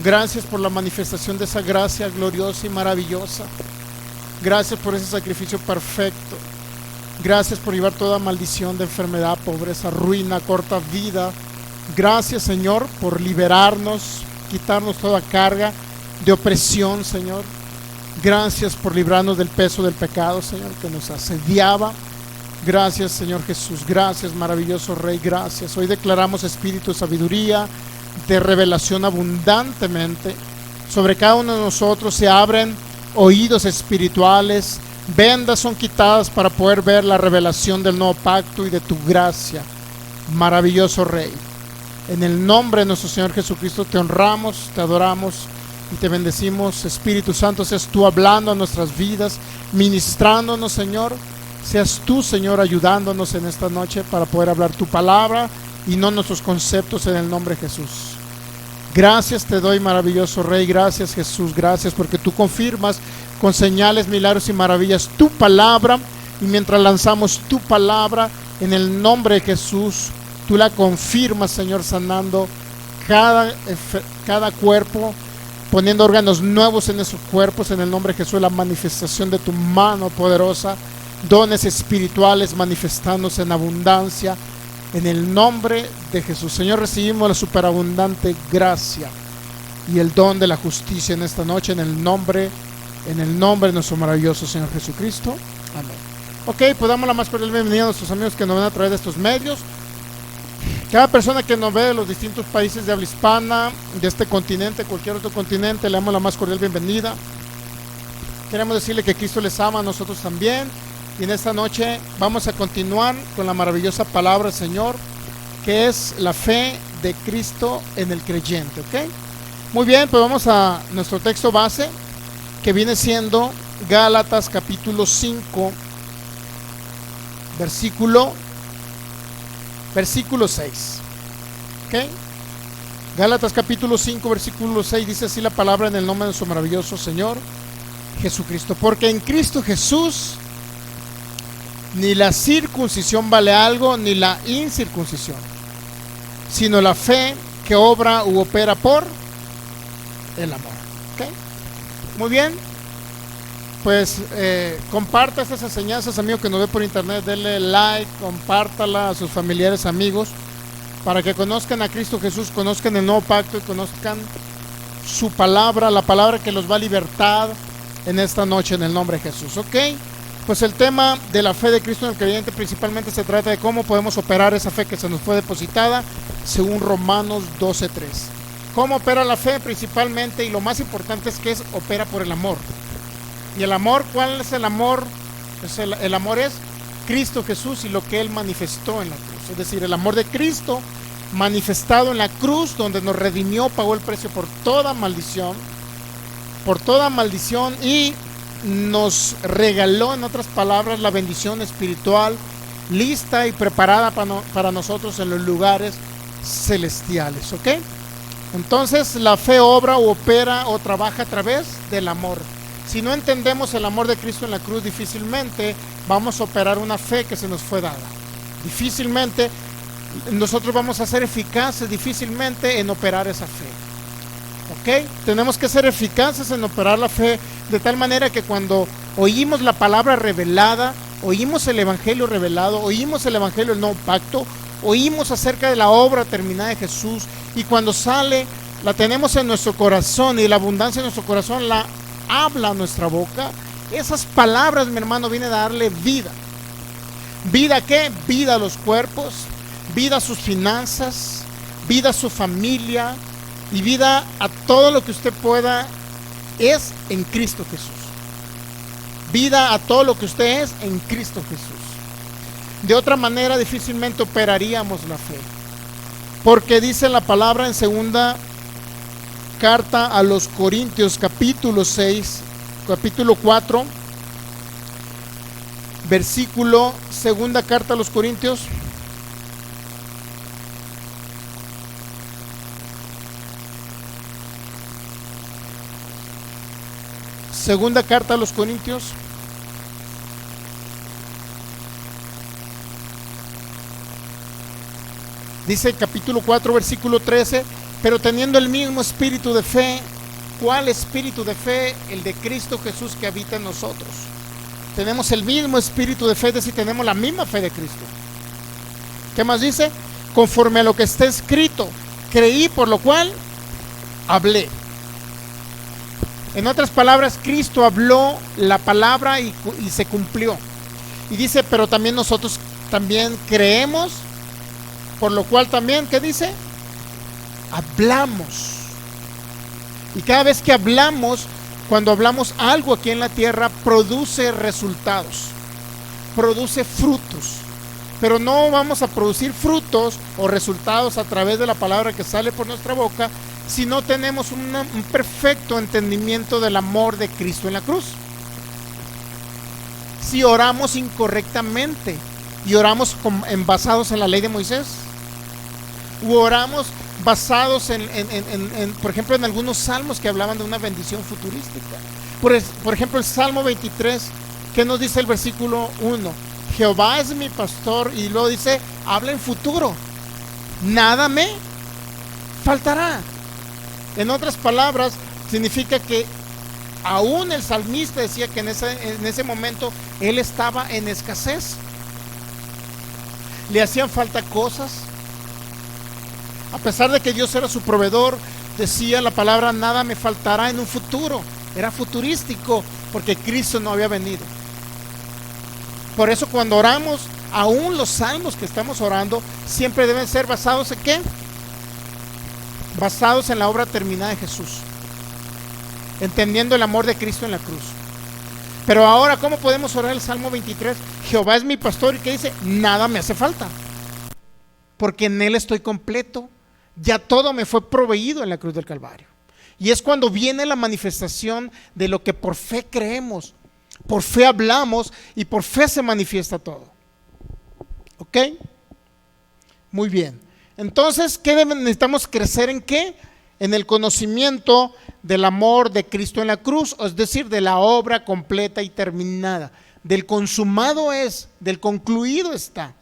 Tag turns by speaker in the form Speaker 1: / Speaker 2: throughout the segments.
Speaker 1: Gracias por la manifestación de esa gracia gloriosa y maravillosa. Gracias por ese sacrificio perfecto. Gracias por llevar toda maldición de enfermedad, pobreza, ruina, corta vida. Gracias, Señor, por liberarnos, quitarnos toda carga de opresión, Señor. Gracias por librarnos del peso del pecado, Señor, que nos asediaba. Gracias, Señor Jesús. Gracias, maravilloso Rey. Gracias. Hoy declaramos espíritu de sabiduría, de revelación abundantemente. Sobre cada uno de nosotros se abren oídos espirituales. Vendas son quitadas para poder ver la revelación del nuevo pacto y de tu gracia. Maravilloso Rey. En el nombre de nuestro Señor Jesucristo te honramos, te adoramos y te bendecimos. Espíritu Santo, seas tú hablando a nuestras vidas, ministrándonos, Señor. Seas tú, Señor, ayudándonos en esta noche para poder hablar tu palabra y no nuestros conceptos, en el nombre de Jesús. Gracias te doy, maravilloso Rey. Gracias, Jesús. Gracias porque tú confirmas con señales, milagros y maravillas tu palabra. Y mientras lanzamos tu palabra en el nombre de Jesús, tú la confirmas, Señor, sanando cada cuerpo, poniendo órganos nuevos en esos cuerpos, en el nombre de Jesús. La manifestación de tu mano poderosa, dones espirituales manifestándose en abundancia, en el nombre de Jesús. Señor, recibimos la superabundante gracia y el don de la justicia en esta noche, en el nombre de nuestro maravilloso Señor Jesucristo. Amén. Ok, pues damos la más cordial bienvenida a nuestros amigos que nos ven a través de estos medios. Cada persona que nos ve de los distintos países de habla hispana, de este continente, cualquier otro continente, le damos la más cordial bienvenida. Queremos decirle que Cristo les ama, a nosotros también. Y en esta noche vamos a continuar con la maravillosa palabra del Señor, que es la fe de Cristo en el creyente, ¿ok? Muy bien, pues vamos a nuestro texto base, que viene siendo Gálatas capítulo 5, versículo 6, ¿ok? Gálatas capítulo 5, versículo 6, dice así la palabra en el nombre de nuestro maravilloso Señor Jesucristo. Porque en Cristo Jesús ni la circuncisión vale algo, ni la incircuncisión, sino la fe que obra u opera por el amor. ¿Okay? Muy bien, pues comparta estas enseñanzas, amigo que nos ve por internet, denle like, compártala a sus familiares, amigos, para que conozcan a Cristo Jesús, conozcan el nuevo pacto y conozcan su palabra, la palabra que los va a libertar en esta noche, en el nombre de Jesús. ¿Ok? Pues el tema de la fe de Cristo en el creyente principalmente se trata de cómo podemos operar esa fe que se nos fue depositada según Romanos 12:3. ¿Cómo opera la fe? Principalmente, y lo más importante es que opera por el amor. ¿Y el amor? ¿Cuál es el amor? Pues el amor es Cristo Jesús y lo que Él manifestó en la cruz. Es decir, el amor de Cristo manifestado en la cruz, donde nos redimió, pagó el precio por toda maldición y nos regaló, en otras palabras, la bendición espiritual lista y preparada para nosotros en los lugares celestiales. ¿Ok? Entonces la fe obra o opera o trabaja a través del amor. Si no entendemos el amor de Cristo en la cruz, difícilmente vamos a operar una fe que se nos fue dada. Difícilmente nosotros vamos a ser eficaces, difícilmente en operar esa fe. ¿Ok? Tenemos que ser eficaces en operar la fe de tal manera que cuando oímos la palabra revelada, oímos el evangelio revelado, oímos el evangelio del nuevo pacto, oímos acerca de la obra terminada de Jesús, y cuando sale, la tenemos en nuestro corazón, y la abundancia de nuestro corazón la habla nuestra boca. Esas palabras, mi hermano, vienen a darle vida. ¿Vida qué? Vida a los cuerpos, vida a sus finanzas, vida a su familia, y vida a todo lo que usted pueda es en Cristo Jesús. Vida a todo lo que usted es en Cristo Jesús. De otra manera difícilmente operaríamos la fe, porque dice la palabra en segunda carta a los Corintios capítulo 4 versículo, segunda carta a los Corintios segunda carta a los Corintios dice capítulo 4 versículo 13: pero teniendo el mismo espíritu de fe. ¿Cuál espíritu de fe? El de Cristo Jesús que habita en nosotros. Tenemos el mismo espíritu de fe, es decir, tenemos la misma fe de Cristo. ¿Qué más dice? Conforme a lo que está escrito, creí, por lo cual hablé. En otras palabras, Cristo habló la palabra y se cumplió. Y dice, pero también nosotros también creemos, por lo cual también, ¿qué dice? Hablamos. Y cada vez que hablamos, cuando hablamos algo aquí en la tierra, produce resultados, produce frutos. Pero no vamos a producir frutos o resultados a través de la palabra que sale por nuestra boca, si no tenemos un perfecto entendimiento del amor de Cristo en la cruz. Si oramos incorrectamente y oramos basados en la ley de Moisés, u oramos basados por ejemplo, en algunos salmos que hablaban de una bendición futurística. Por ejemplo, el Salmo 23, ¿qué nos dice el versículo 1? Jehová es mi pastor, y luego dice, habla en futuro, nada me faltará. En otras palabras, significa que aún el salmista decía que en ese momento él estaba en escasez, le hacían falta cosas. A pesar de que Dios era su proveedor, decía la palabra, nada me faltará en un futuro. Era futurístico porque Cristo no había venido. Por eso cuando oramos, aún los salmos que estamos orando siempre deben ser basados en ¿qué? Basados en la obra terminada de Jesús, entendiendo el amor de Cristo en la cruz. Pero ahora, ¿cómo podemos orar el Salmo 23? Jehová es mi pastor, y ¿qué dice? Nada me hace falta, porque en Él estoy completo. Ya todo me fue proveído en la cruz del Calvario. Y es cuando viene la manifestación de lo que por fe creemos, por fe hablamos y por fe se manifiesta todo. ¿Ok? Muy bien. Entonces, necesitamos crecer en qué? En el conocimiento del amor de Cristo en la cruz, es decir, de la obra completa y terminada. Del consumado es, del concluido está.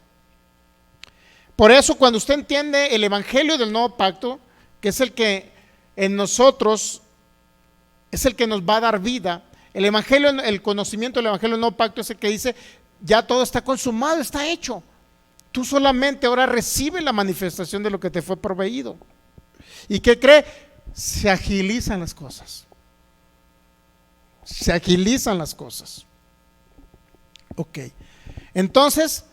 Speaker 1: Por eso, cuando usted entiende el evangelio del nuevo pacto, que es el que en nosotros es el que nos va a dar vida, el evangelio, el conocimiento del evangelio del nuevo pacto es el que dice, ya todo está consumado, está hecho. Tú solamente ahora recibes la manifestación de lo que te fue proveído. ¿Y qué cree? Se agilizan las cosas. Se agilizan las cosas. Ok. Entonces,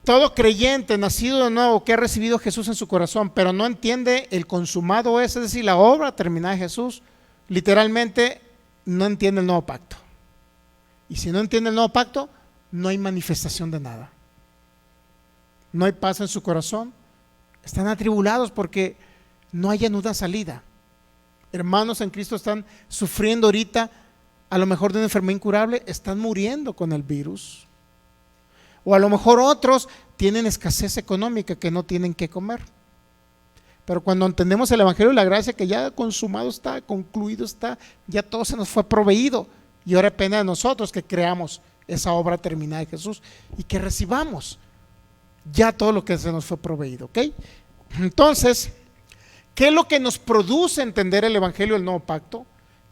Speaker 1: todo creyente nacido de nuevo que ha recibido a Jesús en su corazón, pero no entiende el consumado es decir, la obra terminada de Jesús, literalmente no entiende el nuevo pacto. Y si no entiende el nuevo pacto, no hay manifestación de nada. No hay paz en su corazón. Están atribulados porque no hay una salida. Hermanos en Cristo están sufriendo ahorita, a lo mejor de una enfermedad incurable, están muriendo con el virus. O a lo mejor otros tienen escasez económica que no tienen que comer. Pero cuando entendemos el evangelio de la gracia, que ya consumado está, concluido está, ya todo se nos fue proveído, y ahora depende de nosotros que creamos esa obra terminada de Jesús y que recibamos ya todo lo que se nos fue proveído. ¿Ok? Entonces, ¿qué es lo que nos produce entender el evangelio del nuevo pacto?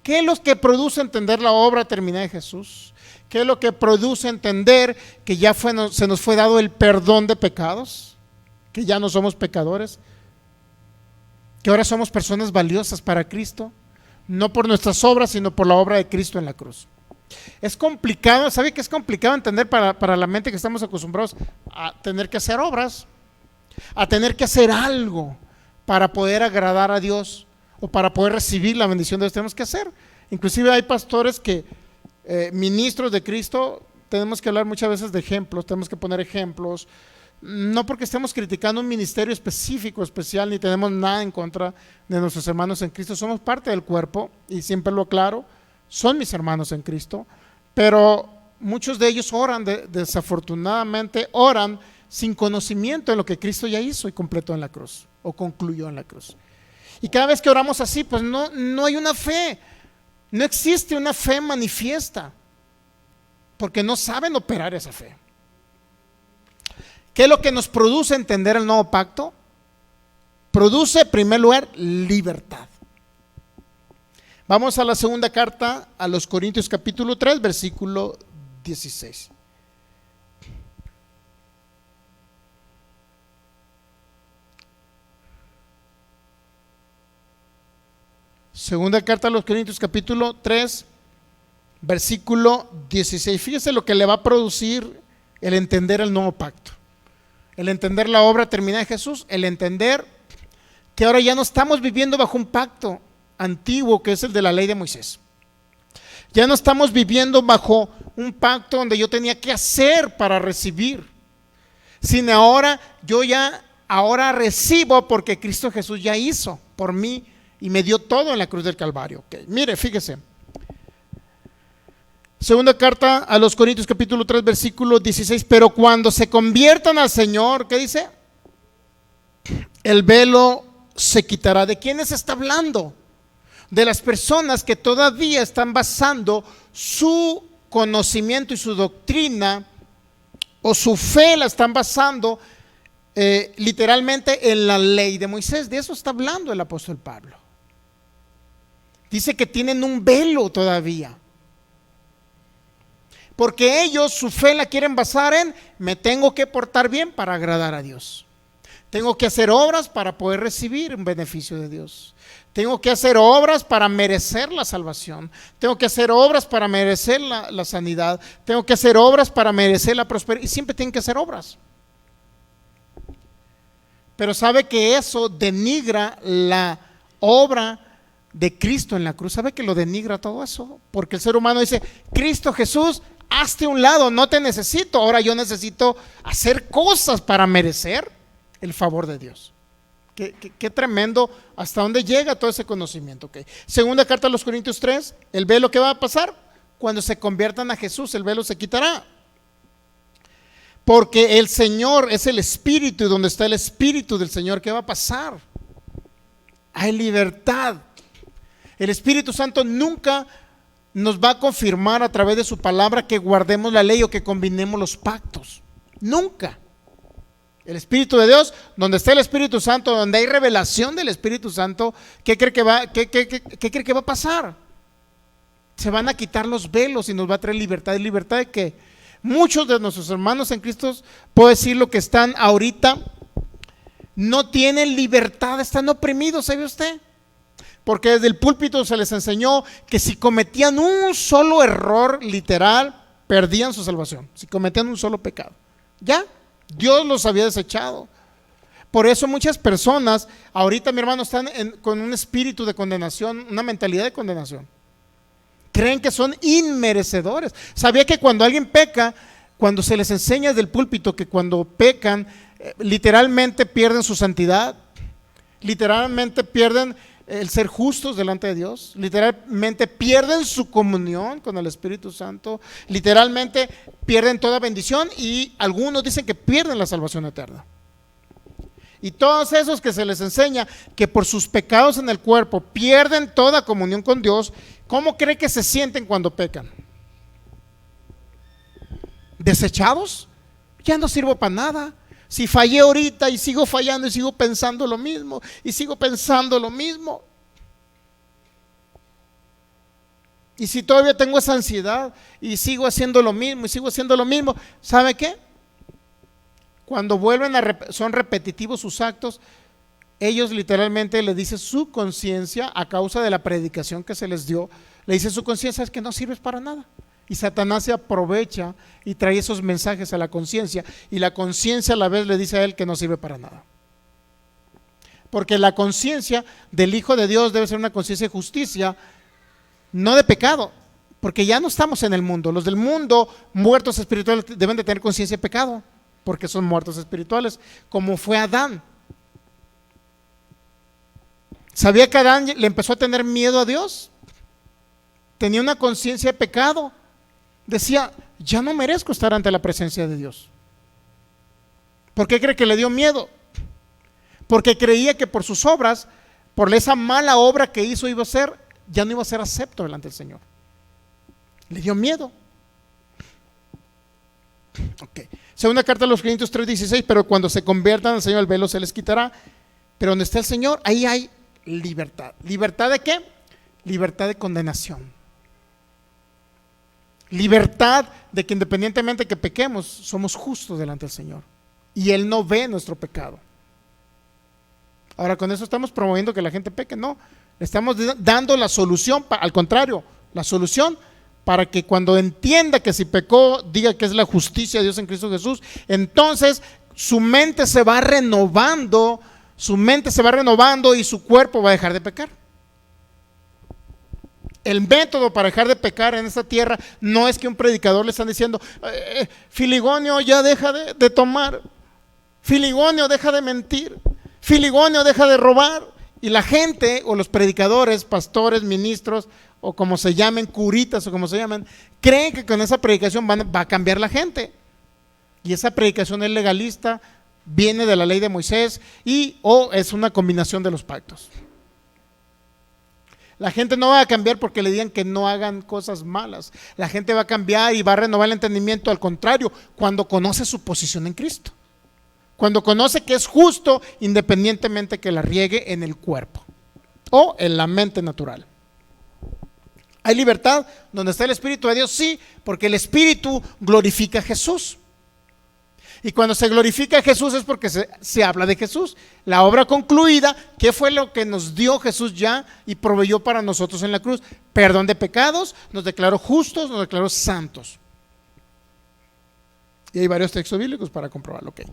Speaker 1: ¿Qué es lo que produce entender la obra terminada de Jesús? ¿Qué es lo que produce entender que ya se nos fue dado el perdón de pecados? Que ya no somos pecadores, que ahora somos personas valiosas para Cristo, no por nuestras obras, sino por la obra de Cristo en la cruz. Es complicado, ¿sabe que es complicado entender para la mente que estamos acostumbrados a tener que hacer obras, a tener que hacer algo para poder agradar a Dios o para poder recibir la bendición de Dios? Tenemos que hacer. Inclusive hay pastores que, ministros de Cristo, tenemos que hablar muchas veces de ejemplos, tenemos que poner ejemplos, no porque estemos criticando un ministerio específico, especial, ni tenemos nada en contra de nuestros hermanos en Cristo. Somos parte del cuerpo y siempre lo aclaro, son mis hermanos en Cristo, pero muchos de ellos oran, desafortunadamente oran sin conocimiento de lo que Cristo ya hizo y completó en la cruz o concluyó en la cruz. Y cada vez que oramos así, pues no hay una fe, no existe una fe manifiesta, porque no saben operar esa fe. ¿Qué es lo que nos produce entender el nuevo pacto? produce en primer lugar libertad. Vamos a la segunda carta a los Corintios capítulo 3, versículo 16. Segunda carta a los Corintios capítulo 3, versículo 16. Fíjese lo que le va a producir el entender el nuevo pacto, el entender la obra terminada de Jesús, el entender que ahora ya no estamos viviendo bajo un pacto antiguo que es el de la ley de Moisés. Ya no estamos viviendo bajo un pacto donde yo tenía que hacer para recibir, sino ahora recibo porque Cristo Jesús ya hizo por mí y me dio todo en la cruz del Calvario. Okay. Mire, fíjese. Segunda carta a los Corintios capítulo 3 versículo 16. Pero cuando se conviertan al Señor, ¿qué dice? El velo se quitará. ¿De quiénes está hablando? De las personas que todavía están basando su conocimiento y su doctrina o su fe la están basando literalmente en la ley de Moisés. De eso está hablando el apóstol Pablo. Dice que tienen un velo todavía, porque ellos su fe la quieren basar en: me tengo que portar bien para agradar a Dios, tengo que hacer obras para poder recibir un beneficio de Dios, tengo que hacer obras para merecer la salvación, tengo que hacer obras para merecer la sanidad, tengo que hacer obras para merecer la prosperidad, y siempre tienen que hacer obras. Pero sabe que eso denigra la obra de Cristo en la cruz. ¿Sabe que lo denigra todo eso? Porque el ser humano dice: Cristo Jesús, hazte a un lado, no te necesito, ahora yo necesito hacer cosas para merecer el favor de Dios. Qué tremendo, hasta dónde llega todo ese conocimiento. Okay. Segunda carta a los Corintios 3, el velo, ¿qué va a pasar? Cuando se conviertan a Jesús, el velo se quitará. Porque el Señor es el Espíritu, y donde está el Espíritu del Señor, ¿qué va a pasar? Hay libertad. El Espíritu Santo nunca nos va a confirmar a través de su palabra que guardemos la ley o que combinemos los pactos. Nunca. El Espíritu de Dios, donde está el Espíritu Santo, donde hay revelación del Espíritu Santo, ¿qué cree que va a pasar? Se van a quitar los velos y nos va a traer libertad. ¿Y libertad de qué? Muchos de nuestros hermanos en Cristo, puedo decir lo que están ahorita, no tienen libertad, están oprimidos, ¿sabe usted? Porque desde el púlpito se les enseñó que si cometían un solo error literal, perdían su salvación. Si cometían un solo pecado, ya, Dios los había desechado. Por eso muchas personas ahorita, mi hermano, están con un espíritu de condenación, una mentalidad de condenación. Creen que son inmerecedores. ¿Sabía que cuando alguien peca, cuando se les enseña desde el púlpito que cuando pecan, literalmente pierden su santidad, literalmente pierden el ser justos delante de Dios, literalmente pierden su comunión con el Espíritu Santo, literalmente pierden toda bendición, y algunos dicen que pierden la salvación eterna? Y todos esos que se les enseña que por sus pecados en el cuerpo pierden toda comunión con Dios, ¿cómo cree que se sienten cuando pecan? ¿Desechados? Ya no sirvo para nada. Si fallé ahorita y sigo fallando y sigo pensando lo mismo y sigo pensando lo mismo, y si todavía tengo esa ansiedad y sigo haciendo lo mismo y sigo haciendo lo mismo, ¿sabe qué? Cuando vuelven son repetitivos sus actos, ellos literalmente le dicen su conciencia, a causa de la predicación que se les dio, le dice su conciencia: es que no sirves para nada. Y Satanás se aprovecha y trae esos mensajes a la conciencia, y la conciencia a la vez le dice a él que no sirve para nada. Porque la conciencia del Hijo de Dios debe ser una conciencia de justicia, no de pecado, porque ya no estamos en el mundo. Los del mundo, muertos espirituales, deben de tener conciencia de pecado, porque son muertos espirituales, como fue Adán. ¿Sabía que Adán le empezó a tener miedo a Dios? Tenía una conciencia de pecado. Decía: ya no merezco estar ante la presencia de Dios. ¿Por qué cree que le dio miedo? Porque creía que por sus obras, por esa mala obra que hizo, ya no iba a ser acepto delante del Señor. Le dio miedo. Okay. Segunda carta a los Corintios 3:16, pero cuando se conviertan al Señor, el velo se les quitará. Pero donde está el Señor, ahí hay libertad. ¿Libertad de qué? Libertad de condenación. Libertad de que independientemente que pequemos, somos justos delante del Señor. Y Él no ve nuestro pecado. Ahora, con eso estamos promoviendo que la gente peque. No, le estamos dando la solución, al contrario, la solución para que cuando entienda que si pecó, diga que es la justicia de Dios en Cristo Jesús. Entonces su mente se va renovando, y su cuerpo va a dejar de pecar. El método para dejar de pecar en esta tierra no es que un predicador le están diciendo, Filigonio, ya deja de tomar, Filigonio, deja de mentir, Filigonio, deja de robar. Y la gente, o los predicadores, pastores, ministros, o como se llamen, curitas, o como se llaman, creen que con esa predicación va a cambiar la gente. Y esa predicación es legalista, viene de la ley de Moisés, o es una combinación de los pactos. La gente no va a cambiar porque le digan que no hagan cosas malas. La gente va a cambiar y va a renovar el entendimiento, al contrario, cuando conoce su posición en Cristo. Cuando conoce que es justo, independientemente que la riegue en el cuerpo o en la mente natural. ¿Hay libertad donde está el Espíritu de Dios? Sí, porque el Espíritu glorifica a Jesús. Y cuando se glorifica a Jesús es porque se habla de Jesús. La obra concluida, ¿qué fue lo que nos dio Jesús ya y proveyó para nosotros en la cruz? Perdón de pecados, nos declaró justos, nos declaró santos. Y hay varios textos bíblicos para comprobarlo. Okay.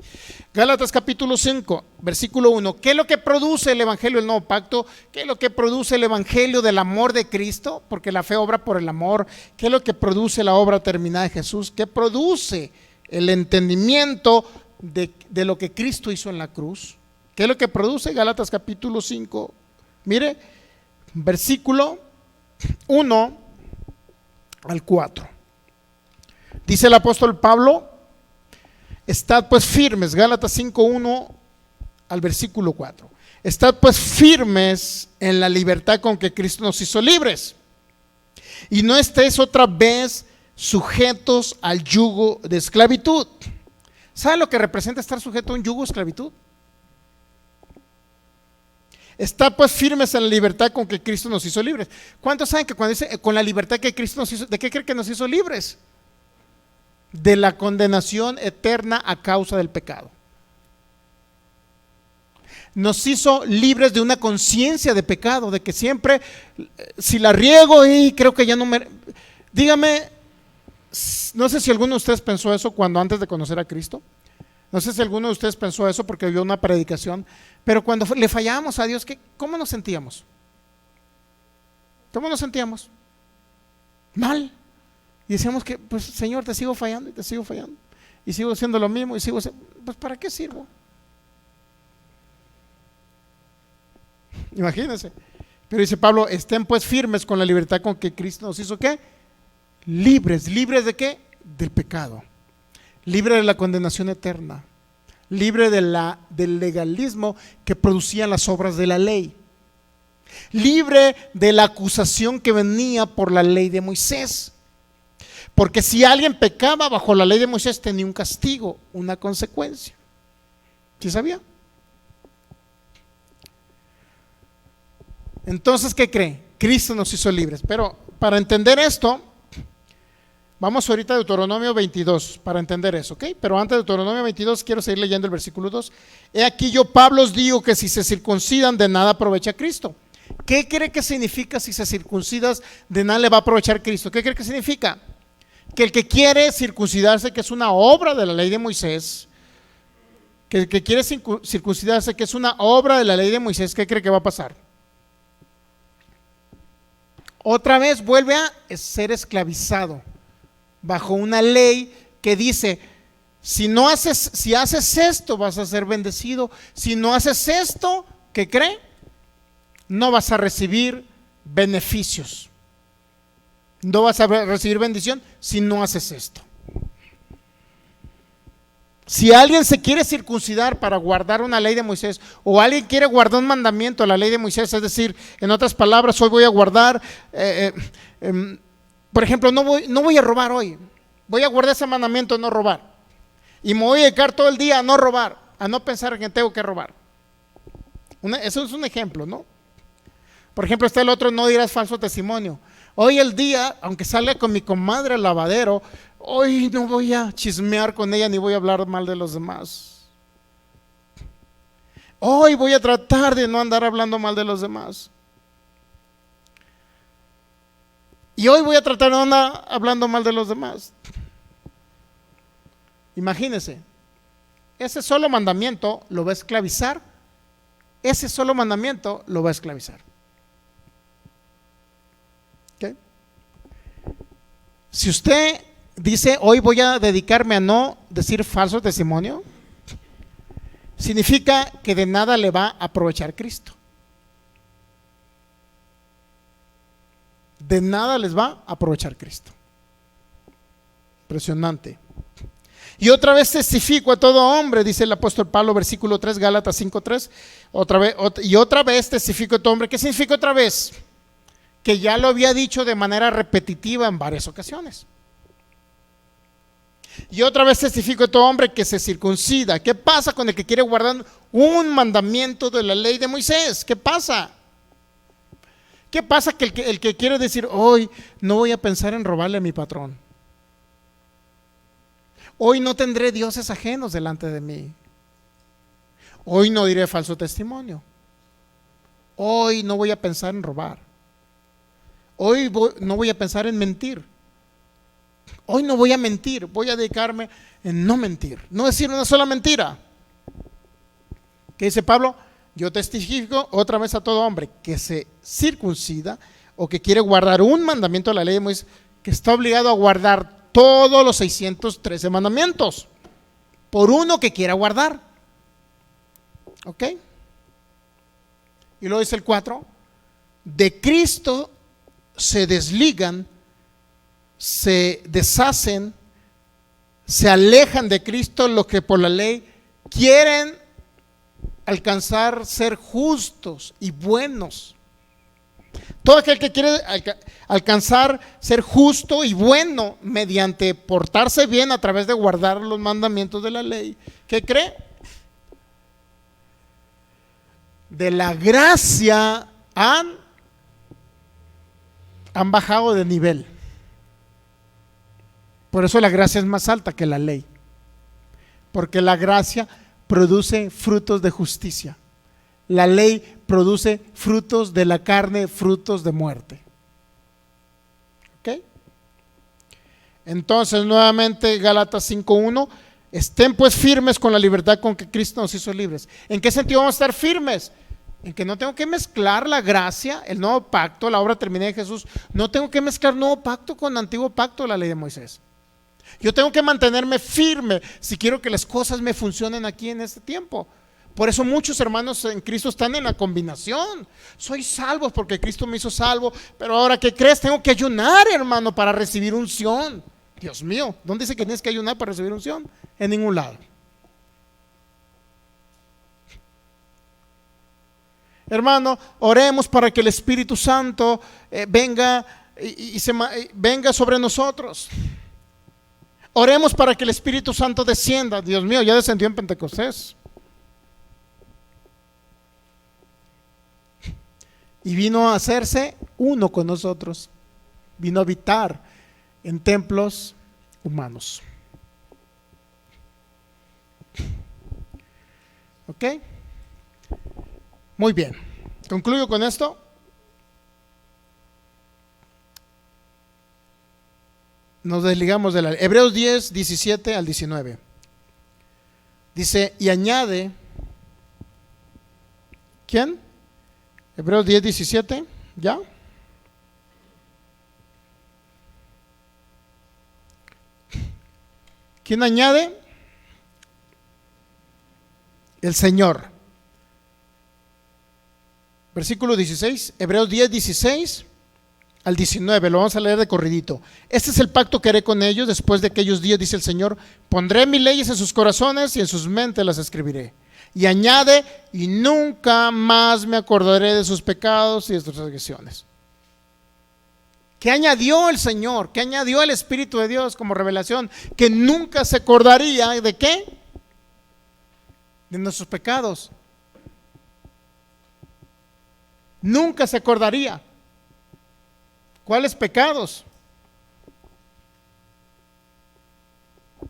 Speaker 1: Gálatas capítulo 5, versículo 1. ¿Qué es lo que produce el evangelio del nuevo pacto? ¿Qué es lo que produce el evangelio del amor de Cristo? Porque la fe obra por el amor. ¿Qué es lo que produce la obra terminada de Jesús? ¿Qué produce el entendimiento de lo que Cristo hizo en la cruz? ¿Qué es lo que produce? Gálatas capítulo 5. Mire, versículo 1 al 4. Dice el apóstol Pablo: estad pues firmes, Gálatas 5:1 al versículo 4. Estad pues firmes en la libertad con que Cristo nos hizo libres, y no estéis otra vez sujetos al yugo de esclavitud. ¿Sabe lo que representa estar sujeto a un yugo de esclavitud? Estad pues firmes en la libertad con que Cristo nos hizo libres. ¿Cuántos saben que cuando dice con la libertad que Cristo nos hizo, de qué creen que nos hizo libres? De la condenación eterna a causa del pecado. Nos hizo libres de una conciencia de pecado, de que siempre, si la riego y creo que ya no me... Dígame, no sé si alguno de ustedes pensó eso cuando antes de conocer a Cristo. No sé si alguno de ustedes pensó eso porque vio una predicación, pero cuando le fallábamos a Dios, ¿cómo nos sentíamos? ¿Cómo nos sentíamos? Mal. Y decíamos que, pues Señor, te sigo fallando y te sigo fallando. Y sigo haciendo lo mismo y sigo haciendo, pues ¿para qué sirvo? Imagínense. Pero dice Pablo: estén pues firmes con la libertad con que Cristo nos hizo ¿qué? Libres. ¿Libres de qué? Del pecado. Libre de la condenación eterna. Libre del legalismo que producían las obras de la ley. Libre de la acusación que venía por la ley de Moisés. Porque si alguien pecaba bajo la ley de Moisés, tenía un castigo, una consecuencia. ¿Sí sabía? Entonces, ¿qué cree? Cristo nos hizo libres. Pero para entender esto, vamos ahorita a Deuteronomio 22 para entender eso, ¿ok? Pero antes de Deuteronomio 22 quiero seguir leyendo el versículo 2. He aquí yo, Pablo, os digo que si se circuncidan, de nada aprovecha Cristo. ¿Qué cree que significa si se circuncidan, de nada le va a aprovechar Cristo? ¿Qué cree que significa? Que el que quiere circuncidarse, que es una obra de la ley de Moisés, que el que quiere circuncidarse, que es una obra de la ley de Moisés, ¿qué cree que va a pasar? Otra vez vuelve a ser esclavizado bajo una ley que dice: si haces esto, vas a ser bendecido. Si no haces esto, ¿qué cree? No vas a recibir beneficios. No vas a recibir bendición si no haces esto. Si alguien se quiere circuncidar para guardar una ley de Moisés, o alguien quiere guardar un mandamiento de la ley de Moisés, es decir, en otras palabras, hoy voy a guardar, por ejemplo, no voy a robar hoy, voy a guardar ese mandamiento de no robar, y me voy a dedicar todo el día a no robar, a no pensar que tengo que robar. Eso es un ejemplo, ¿no? Por ejemplo, está el otro, no dirás falso testimonio. Hoy el día, aunque salga con mi comadre al lavadero, hoy no voy a chismear con ella ni voy a hablar mal de los demás. Hoy voy a tratar de no andar hablando mal de los demás. Y hoy voy a tratar de no andar hablando mal de los demás. Imagínense, ese solo mandamiento lo va a esclavizar. Ese solo mandamiento lo va a esclavizar. ¿Okay? Si usted dice, hoy voy a dedicarme a no decir falso testimonio, significa que de nada le va a aprovechar Cristo. De nada les va a aprovechar Cristo. Impresionante. Y otra vez testifico a todo hombre, dice el apóstol Pablo, versículo 3, Gálatas 5:3. Otra vez testifico a todo hombre. ¿Qué significa otra vez? Que ya lo había dicho de manera repetitiva en varias ocasiones. Y otra vez testifico a todo hombre que se circuncida. ¿Qué pasa con el que quiere guardar un mandamiento de la ley de Moisés? ¿Qué pasa? ¿Qué pasa que el que quiere decir, hoy no voy a pensar en robarle a mi patrón? Hoy no tendré dioses ajenos delante de mí. Hoy no diré falso testimonio. Hoy no voy a pensar en robar. Hoy no voy a pensar en mentir. Hoy no voy a mentir. Voy a dedicarme en no mentir. No decir una sola mentira. ¿Qué dice Pablo? Yo testifico otra vez a todo hombre que se circuncida o que quiere guardar un mandamiento de la ley de Moisés, que está obligado a guardar todos los 613 mandamientos por uno que quiera guardar. ¿Ok? Y luego dice el 4, de Cristo se desligan, se deshacen, se alejan de Cristo los que por la ley quieren alcanzar ser justos y buenos. Todo aquel que quiere alcanzar ser justo y bueno mediante portarse bien a través de guardar los mandamientos de la ley, ¿qué cree? De la gracia han bajado de nivel. Por eso la gracia es más alta que la ley, porque la gracia produce frutos de justicia. La ley produce frutos de la carne, frutos de muerte. ¿Ok? Entonces, nuevamente, Gálatas 5:1, estén pues firmes con la libertad con que Cristo nos hizo libres. ¿En qué sentido vamos a estar firmes? En que no tengo que mezclar la gracia, el nuevo pacto, la obra terminada de Jesús. No tengo que mezclar nuevo pacto con antiguo pacto, la ley de Moisés. Yo tengo que mantenerme firme si quiero que las cosas me funcionen aquí en este tiempo. Por eso muchos hermanos en Cristo están en la combinación. Soy salvo porque Cristo me hizo salvo, pero ahora ¿qué crees? Tengo que ayunar, hermano, para recibir unción. Dios mío, ¿dónde dice que tienes que ayunar para recibir unción? En ningún lado. Hermano, oremos para que el Espíritu Santo venga venga sobre nosotros. Oremos para que el Espíritu Santo descienda. Dios mío, ya descendió en Pentecostés. Y vino a hacerse uno con nosotros. Vino a habitar en templos humanos. ¿Ok? Muy bien. Concluyo con esto. Nos desligamos de la ley. Hebreos 10, 17 al 19. Dice, y añade, ¿quién? Hebreos 10, 17, ¿ya? ¿Quién añade? El Señor. Versículo 16, Hebreos 10, 16 al 19, lo vamos a leer de corridito. Este es el pacto que haré con ellos después de aquellos días, dice el Señor. Pondré mis leyes en sus corazones y en sus mentes las escribiré. Y añade, y nunca más me acordaré de sus pecados y de sus transgresiones. ¿Qué añadió el Señor? ¿Qué añadió el Espíritu de Dios como revelación? Que nunca se acordaría ¿de qué? De nuestros pecados. Nunca se acordaría. ¿Cuáles pecados?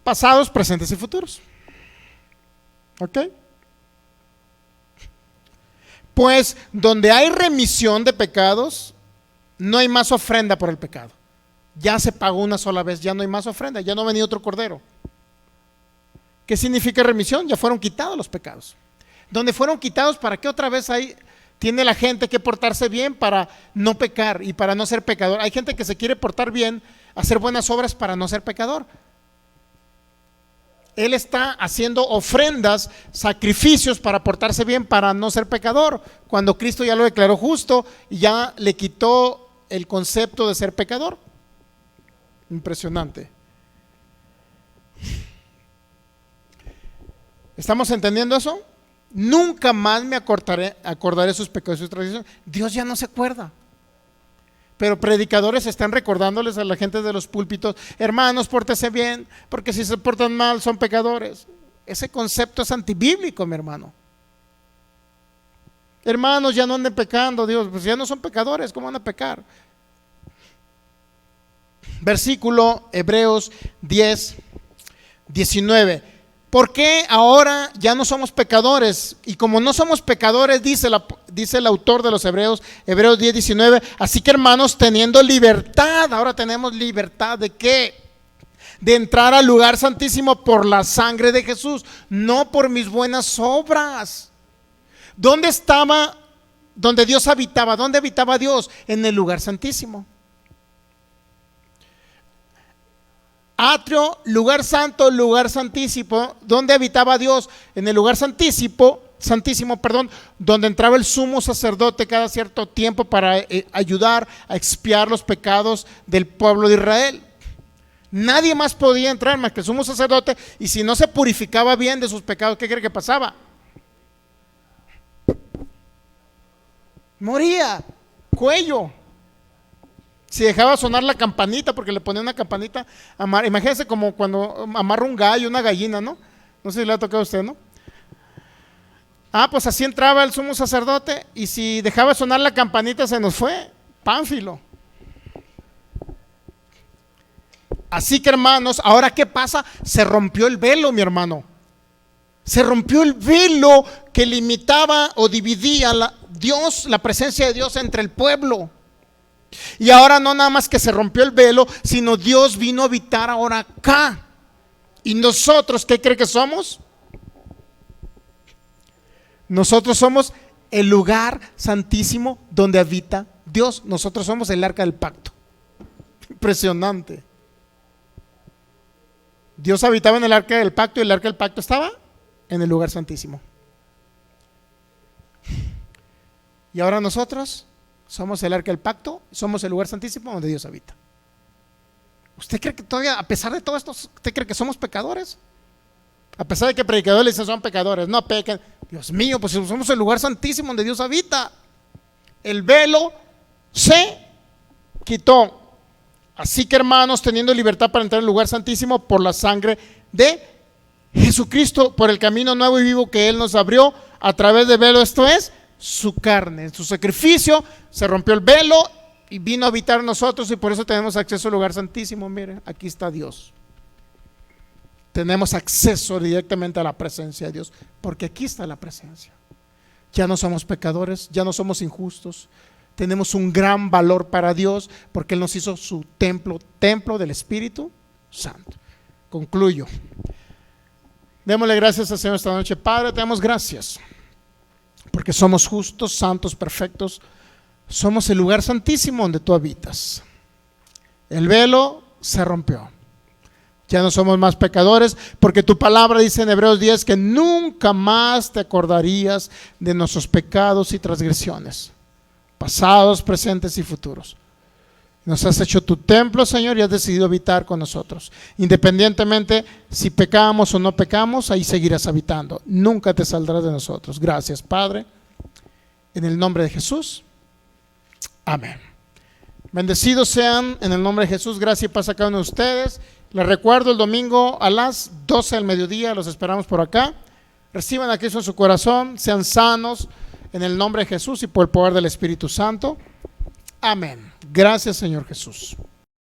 Speaker 1: Pasados, presentes y futuros. ¿Ok? Pues donde hay remisión de pecados, no hay más ofrenda por el pecado. Ya se pagó una sola vez, ya no hay más ofrenda, ya no ha venido otro cordero. ¿Qué significa remisión? Ya fueron quitados los pecados. Donde fueron quitados, ¿para qué otra vez tiene la gente que portarse bien para no pecar y para no ser pecador? Hay gente que se quiere portar bien, hacer buenas obras para no ser pecador. Él está haciendo ofrendas, sacrificios para portarse bien, para no ser pecador, cuando Cristo ya lo declaró justo y ya le quitó el concepto de ser pecador. Impresionante. ¿Estamos entendiendo eso? Nunca más me acordaré sus pecados y sus tradiciones. Dios ya no se acuerda. Pero predicadores están recordándoles a la gente de los púlpitos: hermanos, pórtese bien, porque si se portan mal son pecadores. Ese concepto es antibíblico, mi hermano. Hermanos, ya no anden pecando. Dios, pues ya no son pecadores, ¿cómo van a pecar? Versículo Hebreos 10, 19. ¿Por qué ahora ya no somos pecadores? Y como no somos pecadores, dice el autor de los Hebreos, Hebreos 10, 19, así que hermanos, teniendo libertad, ahora tenemos libertad ¿de qué? De entrar al lugar santísimo por la sangre de Jesús, no por mis buenas obras. ¿Dónde estaba? Donde Dios habitaba. ¿Dónde habitaba Dios? En el lugar santísimo. Atrio, lugar santo, lugar santísimo. ¿Dónde habitaba Dios? En el lugar santísimo, donde entraba el sumo sacerdote cada cierto tiempo para ayudar a expiar los pecados del pueblo de Israel. Nadie más podía entrar más que el sumo sacerdote, y si no se purificaba bien de sus pecados, ¿qué cree que pasaba? Moría, cuello. Si dejaba sonar la campanita, porque le ponía una campanita, imagínense como cuando amarra un gallo, una gallina, ¿no? No sé si le ha tocado a usted, ¿no? Pues así entraba el sumo sacerdote, y si dejaba sonar la campanita se nos fue, Pánfilo. Así que hermanos, ahora ¿qué pasa? Se rompió el velo, mi hermano. Se rompió el velo que limitaba o dividía la presencia de Dios entre el pueblo. Y ahora no nada más que se rompió el velo, sino Dios vino a habitar ahora acá. ¿Y nosotros qué cree que somos? Nosotros somos el lugar santísimo donde habita Dios. Nosotros somos el arca del pacto. Impresionante. Dios habitaba en el arca del pacto y el arca del pacto estaba en el lugar santísimo. Y ahora nosotros somos el arca del pacto, somos el lugar santísimo donde Dios habita. ¿Usted cree que todavía, a pesar de todo esto, usted cree que somos pecadores? A pesar de que predicadores le dicen son pecadores, no pecan. Dios mío, pues somos el lugar santísimo donde Dios habita. El velo se quitó. Así que hermanos, teniendo libertad para entrar al lugar santísimo por la sangre de Jesucristo, por el camino nuevo y vivo que Él nos abrió a través del velo, esto es su carne, en su sacrificio se rompió el velo y vino a habitar en nosotros, y por eso tenemos acceso al lugar santísimo. Mire, aquí está Dios. Tenemos acceso directamente a la presencia de Dios, porque aquí está la presencia. Ya no somos pecadores, ya no somos injustos. Tenemos un gran valor para Dios, porque Él nos hizo su templo del Espíritu Santo. Concluyo. Démosle gracias al Señor esta noche. Padre, te damos gracias porque somos justos, santos, perfectos. Somos el lugar santísimo donde tú habitas. El velo se rompió. Ya no somos más pecadores, porque tu palabra dice en Hebreos 10 que nunca más te acordarías de nuestros pecados y transgresiones, pasados, presentes y futuros. Nos has hecho tu templo, Señor, y has decidido habitar con nosotros. Independientemente si pecamos o no pecamos, ahí seguirás habitando. Nunca te saldrás de nosotros. Gracias, Padre. En el nombre de Jesús. Amén. Bendecidos sean en el nombre de Jesús. Gracias y paz a cada uno de ustedes. Les recuerdo, el domingo a las 12 del mediodía los esperamos por acá. Reciban a Cristo en su corazón, sean sanos. En el nombre de Jesús y por el poder del Espíritu Santo. Amén. Gracias, Señor Jesús.